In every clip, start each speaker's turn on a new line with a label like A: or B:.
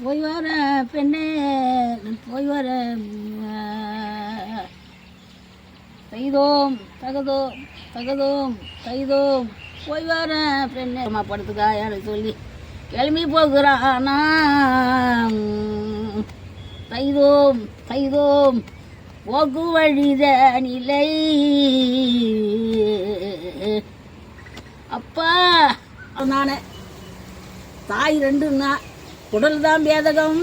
A: போய் வர பெண்ணே போய் வர தைதோம் தகதோம் தகதோம் தைதோம் போய் வர பெண்ணே அம்மா படுத்துக்காயான்னு சொல்லி கிளம்பி போகிறானா தைதோம் தைதோம் போக்கு வழித நிலை அப்பா நானே தாய் ரெண்டுன்னா உடல் தான் பேதகம்.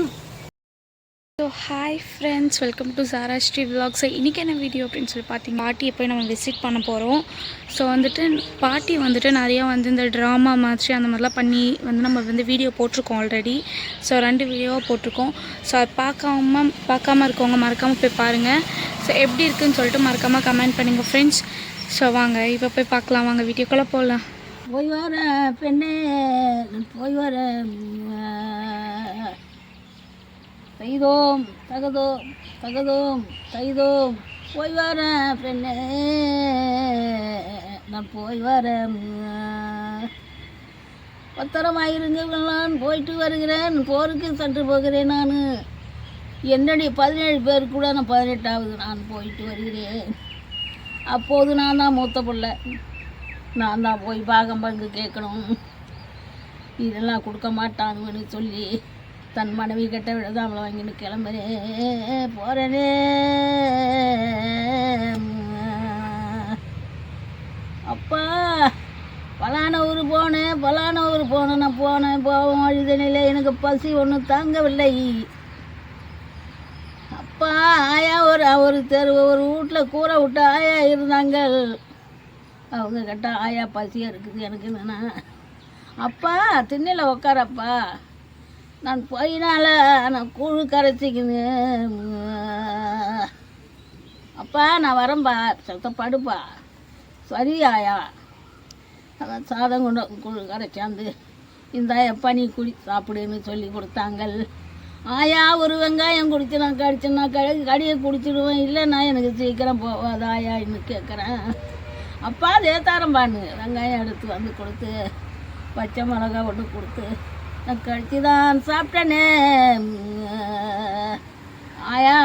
B: So hi friends, welcome to Sara Sri vlog. So இன்றைக்கி என்ன வீடியோ அப்படின்னு சொல்லி பார்த்தீங்க, பாட்டியை போய் நம்ம விசிட் பண்ண போகிறோம். ஸோ பாட்டி நிறையா இந்த ட்ராமா மாதிரி அந்த மாதிரிலாம் பண்ணி நம்ம வீடியோ போட்டிருக்கோம் ஆல்ரெடி. ஸோ 2 வீடியோவாக போட்டிருக்கோம். ஸோ அது பார்க்காம இருக்கவங்க மறக்காமல் போய் பாருங்கள். ஸோ எப்படி இருக்குதுன்னு சொல்லிட்டு மறக்காமல் கமெண்ட் பண்ணுங்கள் ஃப்ரெண்ட்ஸ். ஸோ வாங்க இப்போ போய் பார்க்கலாம், வாங்க வீடியோக்குள்ளே போகலாம்.
A: போய் வர பெண்ணே போய் வர தைதோம் தகதோம் தகதோம் தைதோம் போய் வர பெண்ணே நான் போய் வர பத்திரமாயிருங்கலாம் போயிட்டு வருகிறேன், போருக்கு சென்று போகிறேன். நான் என்னுடைய 17 பேர் கூட நான் 18ஆவது நான் போயிட்டு வருகிறேன். அப்போது நான் தான் மூத்த பிள்ளை, நான் தான் போய் பங்கு கேட்கணும். இதெல்லாம் கொடுக்க மாட்டாங்கன்னு சொல்லி தன் மனைவி கிட்ட விட தான் அவளை வாங்கின்னு கிளம்புறேன் போகிறேனே. அப்பா பலான ஊர் போனேன் நான் போவோம் அழுதனில் எனக்கு பசி ஒன்றும் தாங்கவில்லை. அப்பா ஆயா ஒரு வீட்டில் கூரை விட்டு ஆயா இருந்தாங்க. அவங்க கிட்ட ஆயா பசியாக இருக்குது எனக்கு என்னென்னா, அப்பா திண்ணையில் உக்காரப்பா, நான் போயினால நான் கூழு கரைச்சிக்கின்னு அப்பா நான் வரேன்பா, படுப்பா. சரி ஆயா, அதான் சாதம் கொண்டு கூழு கரைச்சாந்து இந்த எப்பா நீ சாப்பிடுன்னு சொல்லி கொடுத்தாங்க. ஆயா ஒரு வெங்காயம் குடிச்சு நான் கடிச்சேன்னா கடியை குடிச்சிடுவேன், இல்லைன்னா எனக்கு சீக்கிரம் போவாது ஆயா இன்னும் கேட்குறேன். அப்பா தேத்தாரம்பான்னு வெங்காயம் எடுத்து வந்து கொடுத்து பச்சை மிளகா ஒன்று கொடுத்து நான் கழிச்சு தான் சாப்பிட்டேனே. ஆயா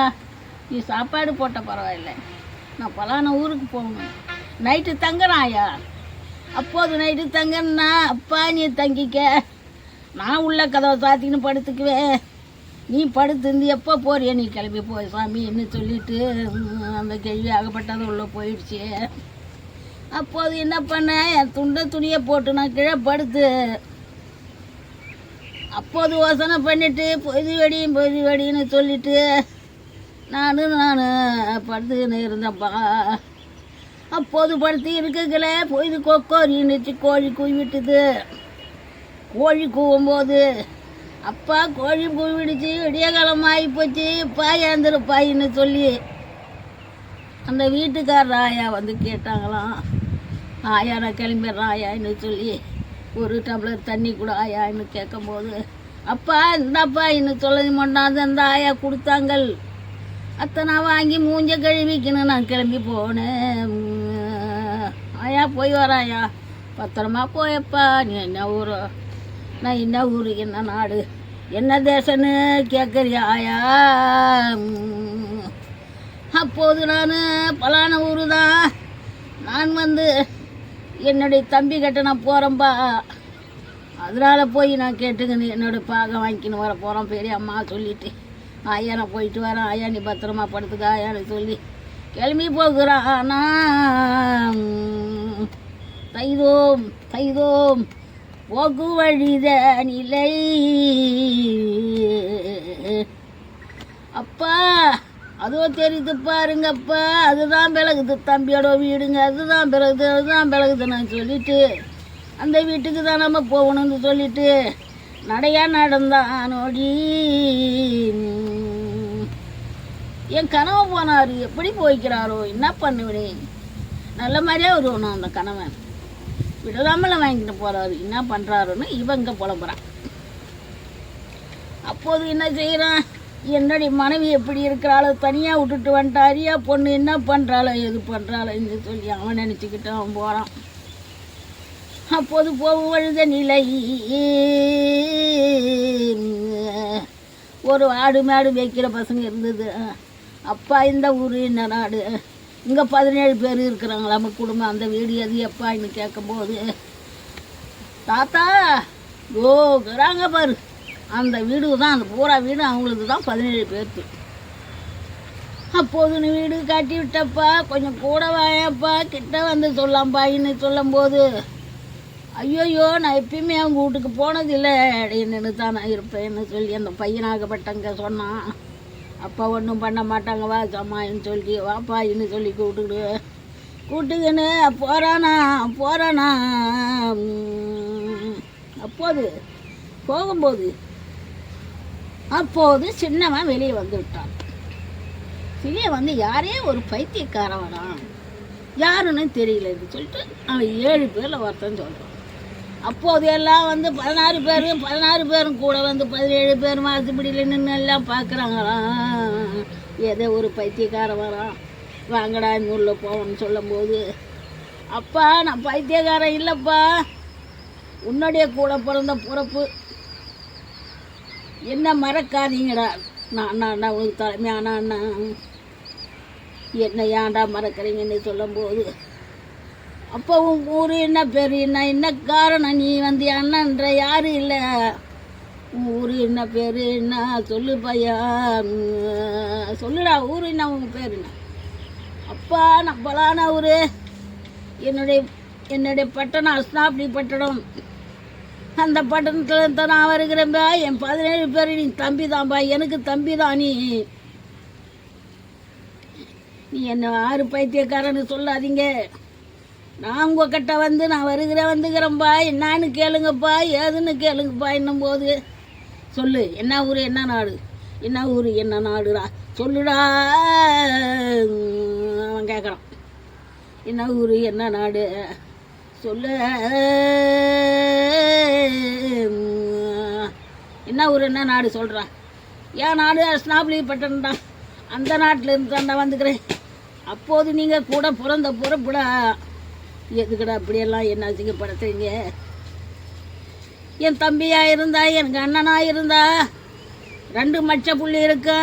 A: நீ சாப்பாடு போட்ட பரவாயில்லை, நான் பலான ஊருக்கு போகணும், நைட்டு தங்குறேன் ஆயா. அப்போது நைட்டு தங்கன்னா அப்பா நீ தங்கிக்க, நான் உள்ள கதவை சாத்தின்னு படுத்துக்குவேன், நீ படுத்துருந்து எப்போ போறிய நீ கிளம்பி போய் சாமின்னு சொல்லிட்டு அந்த கேள்வி ஆகப்பட்டது உள்ளே போயிடுச்சு. அப்போது என்ன பண்ணேன், என் துணியை போட்டு நான் கீழே படுத்து அப்போது யோசனை பண்ணிவிட்டு பொது வெடின்னு சொல்லிட்டு நான் படுத்துக்கின்னு இருந்தேன்ப்பா. அப்போது படுத்து இருக்குங்களே பொய்து கொக்கோரின்னுச்சு, கோழி கூவிட்டுது. கோழி கூவும்போது அப்பா கோழி கூவிடுச்சு, விடிய காலம் ஆகி போச்சு, பாயாந்துருப்பாயின்னு சொல்லி அந்த வீட்டுக்காரர் ஆயா வந்து கேட்டாங்களாம். ஆயா நான் கிளம்பிடுறேன் ஆயான்னு சொல்லி ஒரு டம்ளர் தண்ணி கூட ஆயான்னு கேட்கும்போது அப்பா இந்தாப்பா இன்னும் சொல்ல மாட்டாது அந்த ஆயா கொடுத்தாங்க. அத்தை நான் வாங்கி மூஞ்ச கழுவிக்கணும், நான் கிளம்பி போனேன். ஆயா போய் வராயா, பத்திரமா போயப்பா. நீ என்ன ஊர், நான் என்ன ஊர், என்ன நாடு, என்ன தேசன்னு கேட்குறியா ஆயா. அப்போது நான் பலான ஊர் தான், நான் என்னுடைய தம்பி கிட்ட நான் போகிறேன்பா, அதனால் போய் நான் கேட்டுக்கணும் என்னோடய பாகம் வாங்கிக்கின்னு வர போகிறோம் பெரிய அம்மா சொல்லிவிட்டு. ஆயா நான் போயிட்டு வரேன் ஆயா நீ பத்திரமா படுத்துக்க ஆயான்னு சொல்லி கிளம்பி போகிறான். ஆனால் தைதோம் தைதோம் போக்கு வழித நிலை. அப்பா அதோ தெரியுது பாருங்கப்பா, அதுதான் பிளகுது தம்பியோட வீடுங்க, அதுதான் பிளகுது நான் சொல்லிட்டு அந்த வீட்டுக்கு தான் நம்ம போகணும்னு சொல்லிட்டு நடையா நடந்தானோடி. என் கனவு போனார், எப்படி போய்க்கிறாரோ என்ன பண்ணுவேன். நல்ல மாதிரியே வருவணும் அந்த கணவன், விடாமல வாங்கிட்டு போகிறாரு, என்ன பண்ணுறாருன்னு இவங்க புலம்புறான். அப்போது என்ன செய்கிறான், என்னுடைய மனைவி எப்படி இருக்கிறாளோ தனியாக விட்டுட்டு வந்துட்டாரியா, பொண்ணு என்ன பண்ணுறாளோ எது பண்ணுறாளோன்னு சொல்லி அவன் நினச்சிக்கிட்டு அவன் போகிறான். அப்போது போகும் வழுத நிலை ஒரு ஆடு மாடு வைக்கிற பசங்க இருந்தது. அப்பா இந்த ஊர் இந்த நாடு, இங்கே 17 பேர் இருக்கிறாங்களா நம்ம குடும்பம், அந்த வீடு எது எப்பான்னு கேட்கும்போது, தாத்தா இருக்கிறாங்க பாரு, அந்த வீடு தான், அந்த பூரா வீடு அவங்களுக்கு தான் 17 பேருக்கு. அப்போது நீ வீடு காட்டி விட்டப்பா, கொஞ்சம் கூட வாயப்பா, கிட்ட வந்து சொல்லாம்பாயின்னு சொல்லும்போது, ஐயோயோ நான் எப்பயுமே அவங்க வீட்டுக்கு போனதில்லை அப்படின்னு தான் நான் இருப்பேன்னு சொல்லி அந்த பையனாகப்பட்டங்க சொன்னான். அப்பா ஒன்றும் பண்ண மாட்டாங்க, வா சம்மாயின்னு சொல்லி வாப்பாயின்னு சொல்லி கூட்டுக்குன்னு போகிறானா. அப்போது சின்னவன் வெளியே வந்து விட்டான். வெளியே வந்து யாரே ஒரு பைத்தியக்காரன் வரான், யாருன்னு தெரியலன்னு சொல்லிட்டு அவன் 7 பேரில் ஒருத்தன் சொல்கிறான். அப்போது எல்லாம் வந்து 16 பேரும் கூட வந்து 17 பேர் மாசுபடியில் நின்று எல்லாம் பார்க்குறாங்களாம். ஏதோ ஒரு பைத்தியக்காரன் வரான், வாங்கடா இந்த ஊரில் போவோம்னு சொல்லும்போது, அப்பா நான் பைத்தியக்காரன் இல்லைப்பா, உன்னுடைய கூட பிறந்த பிறப்பு, என்ன மறக்காதீங்கடா, நான் உனக்கு தலைமையான அண்ணன், என்ன ஏன்டா மறக்கிறீங்கன்னு சொல்லும்போது, அப்போ உன் ஊர் என்ன பேர் என்ன காரணம், நீ வந்து அண்ணன்ற யாரும் இல்லை, உன் ஊர் என்ன பேர் என்ன சொல்லு பையா, சொல்லுடா ஊர் என்ன உங்கள் பேர் என்ன. அப்பா நம்மளான ஊர், என்னுடைய பட்டணம் அஸ்னாப்டி பட்டணம், அந்த பட்டணத்தில் தான் நான் வருகிறேன்பா, என் 17 பேர் நீ தம்பி தான்பா, எனக்கு தம்பி தான், நீ என்ன 6 பைத்தியக்காரன்னு சொல்லாதீங்க, நான் உங்கள் கிட்ட வந்து நான் வந்துக்கிறேன்பா, என்னான்னு கேளுங்கப்பா, ஏதுன்னு கேளுங்கப்பா என்னும்போது, சொல்லு என்ன ஊர் என்ன நாடு, என்ன ஊர் என்ன நாடுடா சொல்லுடா. அவன் கேட்குறான், என்ன ஊர் என்ன நாடு சொல்லு, என்ன ஊர் என்ன நாடு சொல்கிறான். என் நாடு அஸ்னாப்லி பட்டணம்டா, அந்த நாட்டில் இருந்து தான் நான் வந்துக்கிறேன். அப்போது நீங்கள் கூட பிறந்த பொறுப்புடா, எதுக்கடா அப்படியெல்லாம் என்ன அசிங்கப்படுத்துறீங்க, என் தம்பியாக இருந்தா எனக்கு அண்ணனாக இருந்தா 2 மச்ச புள்ளி இருக்கு,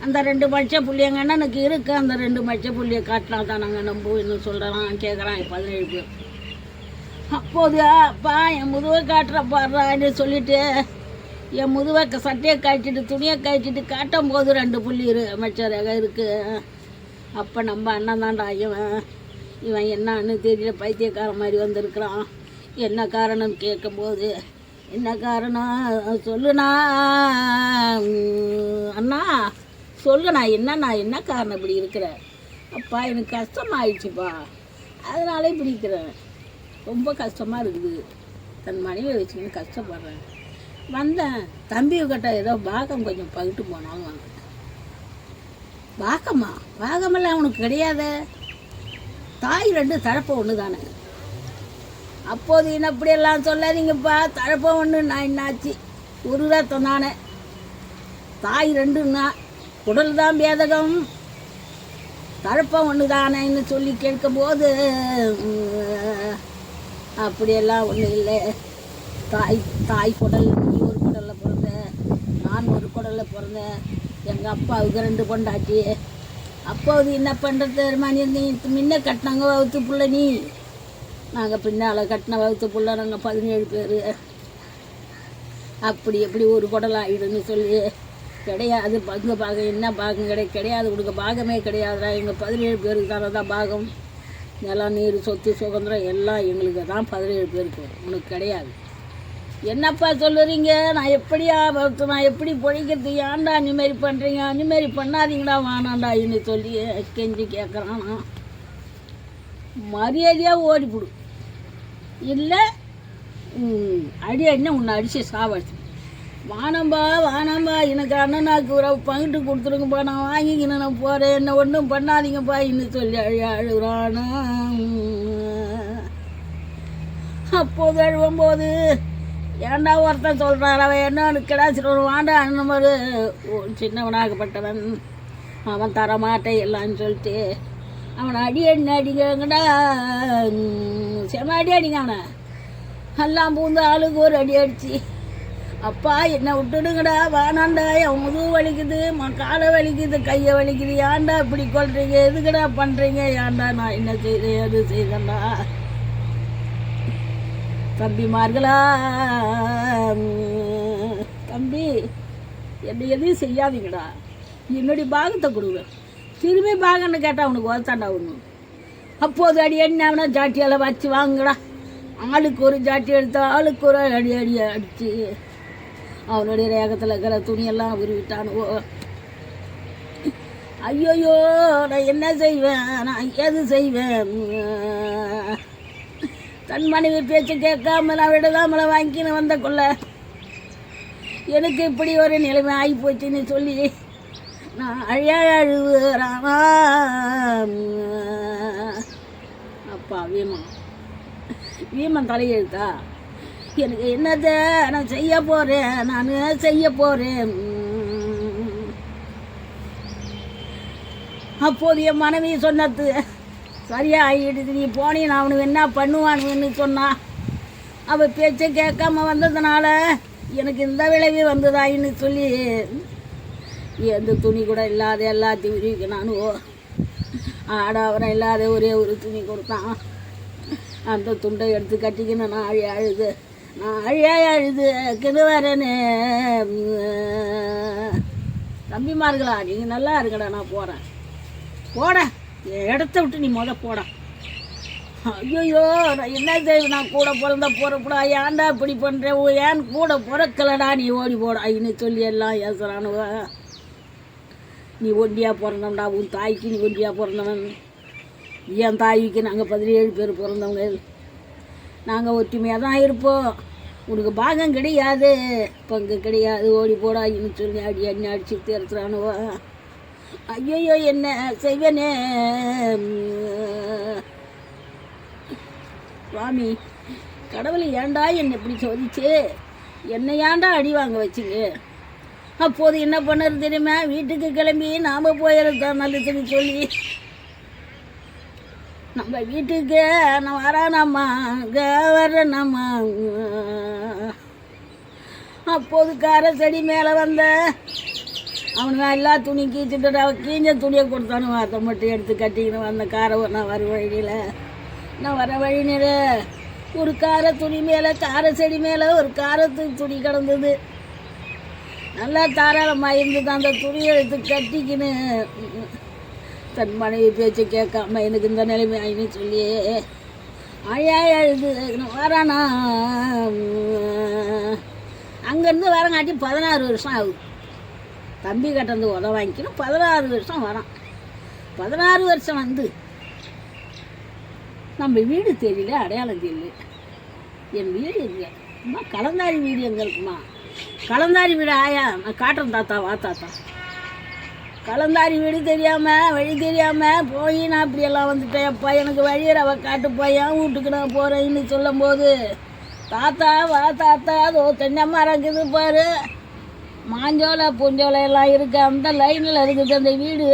A: அந்த 2 மச்ச புள்ளி எங்கள் அண்ணனுக்கு இருக்கு, அந்த 2 மச்ச புள்ளியை காட்டினா தான் நாங்கள் நம்புன்னு சொல்கிறான். கேட்குறான் 17 பேர். அப்போது அப்பா என் முதுவை காட்டுற பாடுறான்னு சொல்லிட்டு என் முதுவை சட்டையை காய்ச்சிட்டு துணியை காய்ச்சிட்டு காட்டும் போது 2 புள்ளி மச்சரக இருக்குது. அப்போ நம்ம அண்ணன் தான்டா இவன் என்னான்னு தெரியல, பைத்தியக்காரன் மாதிரி வந்திருக்கிறான், என்ன காரணம் கேட்கும்போது, என்ன காரணம் சொல்லுண்ணா அண்ணா சொல்லுண்ணா, என்ன காரணம் இப்படி இருக்கிற. அப்பா எனக்கு கஷ்டமாயிடுச்சுப்பா, அதனால இப்படி இருக்கிறேன், ரொம்ப கஷ்டமாக இருக்குது, தன் மனைவியை வச்சுக்கின்னு கஷ்டப்படுறேன். வந்தேன் தம்பிகிட்ட ஏதோ பாகம் கொஞ்சம் பகிட்டு போனாலும் வந்தேன். பாகமெல்லாம் அவனுக்கு கிடையாது, தாய் 2 தரப்பு ஒன்று தானே. அப்போது அப்படியெல்லாம் சொல்லாதீங்கப்பா, தரப்ப ஒன்று நான் என்னாச்சு ஒரு ரத்தம் தானே, தாய் 2ன்னா குடல் தான் பேதகம், தரப்ப ஒன்று தானேன்னு சொல்லி கேட்கும்போது, அப்படியெல்லாம் ஒன்றும் இல்லை, தாய் குடல், நீ ஒரு குடலில் பிறந்த, நான் ஒரு குடலில் பிறந்தேன், எங்கள் அப்பாவுக்கு 2 பொண்டாட்டி. அப்போது என்ன பண்ணுறது மணி முன்ன கட்டினாங்க வகுத்து புள்ள, நாங்கள் பின்னால் கட்டின வகுத்து புள்ள, நாங்கள் 17 பேர், அப்படி எப்படி ஒரு குடல் ஆகிடுன்னு சொல்லி, கிடையாது பங்கு பாகம், என்ன பாகம் கிடையாது, உனக்கு பாகமே கிடையாதுடா, எங்கள் 17 பேருக்கு தானே தான் பாகம், நிலம் நீர் சொத்து சுதந்திரம் எல்லாம் எங்களுக்கு தான் 17 பேருக்கு வரும், உனக்கு கிடையாது. என்னப்பா சொல்லுறீங்க, நான் எப்படி பொழிக்கிறது, ஏன்டா அந்தமாரி பண்ணுறீங்க, அந்தமாரி பண்ணாதீங்கடா வானாண்டா இன்னு சொல்லி கெஞ்சி கேட்குறான். மரியாதையாக ஓடிப்பிடு, இல்லை அடினா உன்னை அடித்து சாவடிச்சு, வானம்பா எனக்கு அண்ணனாக்கு ஒரு பங்கிட்டு கொடுத்துருங்கப்பா, நான் வாங்கிக்கின்னு நான் போகிறேன், என்ன ஒன்றும் பண்ணாதீங்கப்பா இன்னும் சொல்லி அழுகுறானா. அப்போது அழுவும்போது, ஏன்டா ஒருத்தன் சொல்கிறான், அவன் என்னன்னு கிடாச்சிட்டு ஒரு வாண்டா அண்ணன் மாதிரி சின்னவனாகப்பட்டவன், அவன் தரமாட்டேன் எல்லான்னு சொல்லிட்டு அவனை அடிங்கடா, செம அடிங்க, அவனை எல்லாம் பூந்து ஆளுக்கு ஒரு அடி அடித்து அப்பா என்னை விட்டுடுங்கடா, வேணாண்டா, என் முதுகு வலிக்குது, காலை வலிக்குது, கையை வலிக்குது, ஏன்டா இப்படி கொள்றீங்க, எதுக்குடா பண்ணுறீங்க, ஏன்டா நான் என்ன செய்கிறேன், எது செய்தேன்டா. தம்பிமார்களா, தம்பி என்னை எதையும் செய்யாதீங்கடா, என்னுடைய பாகத்தை கொடுங்க, திரும்பி பாகன்னு கேட்டால் அவனுக்கு ஓத்தாண்டா ஒன்று. அப்போது அடி என்ன ஜாட்டியால் வச்சு வாங்குடா, ஆளுக்கு ஒரு ஜாட்டி எடுத்தா ஆளுக்கு ஒரு அடி அடித்து அவனுடைய ரேகத்தில் இருக்கிற துணியெல்லாம் உருவிட்டானுவோ. ஐயோயோ, நான் என்ன செய்வேன், நான் எது செய்வேன். தன் மனைவி பேச்சு கேட்காம நான் விடலாமல வாங்கின்னு வந்த கொள்ள எனக்கு இப்படி ஒரு நிலைமை ஆகி போச்சுன்னு சொல்லி நான் அழுவுறானா. அப்பா வீமன் தலையெழுத்தா, எனக்கு என்னத நான் செய்ய போகிறேன். அப்போது என் மனைவி சொன்னது சரியா ஆகிடுது, நீ போனி நான் அவனுக்கு என்ன பண்ணுவானுன்னு சொன்னான். அவள் பேச்சை கேட்காம வந்ததுனால எனக்கு இந்த விளைவு வந்ததாயின்னு சொல்லி எந்த துணி கூட இல்லாத எல்லாத்தையும் உருவிக்க நானுவோ. ஆடாவரம் இல்லாத ஒரே ஒரு துணி கொடுத்தான், அந்த துண்டை எடுத்து கட்டிக்கின்னு நான் அழுது கிடுவரேன்னு. தம்பிமார்களா, நீங்கள் நல்லா இருக்கடா, நான் போட என் இடத்த விட்டு நீ போட. ஐயோ, நான் என்ன செய்வேன், நான் கூட பிறந்த போகிறப்படா, ஏன்டா இப்படி பண்ணுறேன், ஏன் கூட பிறக்கலடா, நீ ஓடி போடா இன்னு சொல்லி எல்லாம் ஏசுறானுவ. நீ ஒண்டியாக பிறந்தவன்டா, உன் தாய்க்கு நீ ஒண்டியாக பிறந்தவன், என் தாய்க்கு நாங்கள் 17 பேர் பிறந்தவங்க, நாங்கள் ஒற்றுமையாக தான் இருப்போம், உனக்கு பாகம் கிடையாது, பங்கு கிடையாது, ஓடி போடா இன்னு சொல்லி அடி அடிச்சு தேர்த்துறானுவ. ஐயோ, என்ன செய்வேனே சுவாமி, கடவுளை ஏன்டா என்னை இப்படி சோதிச்சு, என்னை ஏன்டா அடி வாங்க வச்சுங்க. அப்போது என்ன பண்ணுறது தெரியுமா, வீட்டுக்கு கிளம்பி நாம் போயிருந்தோம் நல்லதுன்னு சொல்லி நம்ம வீட்டுக்கு நான் வரானாம்மா வரேனாம்மா. அப்போது கார செடி மேலே வந்த அவனுங்க எல்லா துணி கீச்சுட்டு கீஞ்ச துணியை கொடுத்தானுவா, அதை மட்டும் எடுத்து கட்டிக்கணும். அந்த காரை நான் வர வழியில் ஒரு கார துணி மேலே, கார செடி மேலே ஒரு துணி கிடந்தது, நல்லா தாராளமாக இருந்தது. அந்த துணியை எடுத்து கட்டிக்கின்னு தன் மனைவி பேச்சு கேட்காம எனக்கு இந்த நிலைமை ஆயின்னு சொல்லி அழுது வரானா. அங்கேருந்து வரங்காட்டி 16 வருஷம் ஆகுது. தம்பி கட்டந்து வாங்கிக்கணும் 16 வருஷம் வரான். 16 வருஷம் வந்து நம்ம வீடு தெரியல, அடையாளம் தெரியல. என் வீடு இல்லை, அம்மா கலந்தாரி வீடு எங்கே இருக்குமா? கலந்தாரி வீடு ஆயா, நான் காட்டுறேன் தாத்தா, வா தாத்தா. கலந்தாரி வீடு தெரியாமல், வழி தெரியாமல் போய் நான் இப்படியெல்லாம் வந்துட்டேன். அப்பா எனக்கு வழியை அவள் காட்டுப்பா, என் வீட்டுக்கு நான் போகிறேன்னு சொல்லும்போது, தாத்தா வா தாத்தா, அதோ தென்னை மரம் இருக்குது பாரு, மாஞ்சோலை பூஞ்சோலை எல்லாம் இருக்குது, அந்த லைனில் இருக்குது அந்த வீடு.